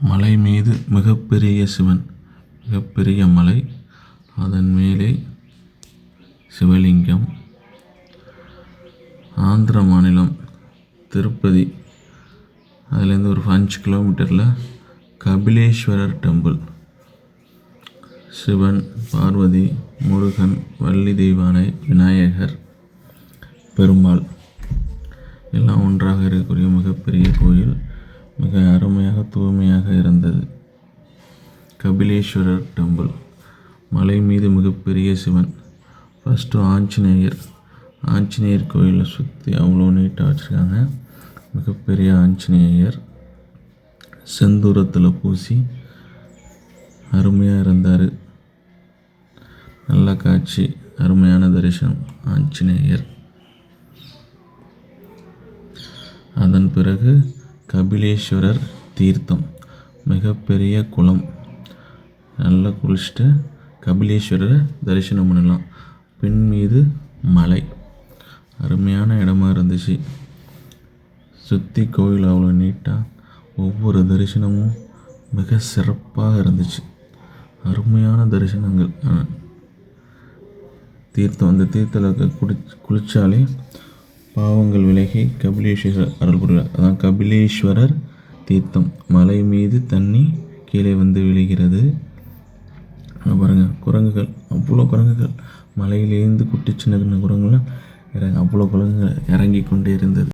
மலை மீது மிகப்பெரிய சிவன், மிகப்பெரிய மலை, அதன் மேலே சிவலிங்கம். ஆந்திர மாநிலம் திருப்பதி, அதுலேருந்து ஒரு 5 கிலோமீட்டரில் கபிலேஸ்வரர் டெம்பிள். சிவன், பார்வதி, முருகன், வள்ளி தெய்வானை, விநாயகர், பெருமாள் எல்லாம் ஒன்றாக இருக்கக்கூடிய மிகப்பெரிய கோயில். மிக அருமையாக தூய்மையாக இருந்தது. கபிலேஸ்வரர் டெம்பிள், மலை மீது மிகப்பெரிய சிவன். ஃபஸ்ட்டு ஆஞ்சநேயர் கோயிலை சுற்றி அவ்வளோ நீட்டாக வச்சுருக்காங்க. மிகப்பெரிய ஆஞ்சநேயர் செந்தூரத்தில் பூசி அருமையாக இருந்தார். நல்ல காட்சி, அருமையான தரிசனம் ஆஞ்சநேயர். அதன் பிறகு கபிலேஸ்வரர் தீர்த்தம், மிகப்பெரிய குளம். நல்லா குளிச்சுட்டு கபிலேஸ்வரரை தரிசனம் பண்ணலாம். பின் மீது மலை, அருமையான இடமா இருந்துச்சு. சுற்றி கோயில் அவ்வளோ நீட்டாக, ஒவ்வொரு தரிசனமும் மிக சிறப்பாக இருந்துச்சு. அருமையான தரிசனங்கள். தீர்த்தம், அந்த தீர்த்தத்தில் குளித்தாலே பாவங்கள் விலகி கபிலேஸ்வரர் அருள் புரிவார். அதான் கபிலேஸ்வரர் தீர்த்தம். மலை மீது தண்ணி கீழே வந்து விழுகிறது. பாருங்கள், குரங்குகள், அவ்வளோ குரங்குகள் மலையிலேருந்து குட்டி சின்ன சின்ன குரங்குலாம் அவ்வளோ குரங்குகள் இறங்கி கொண்டே இருந்தது.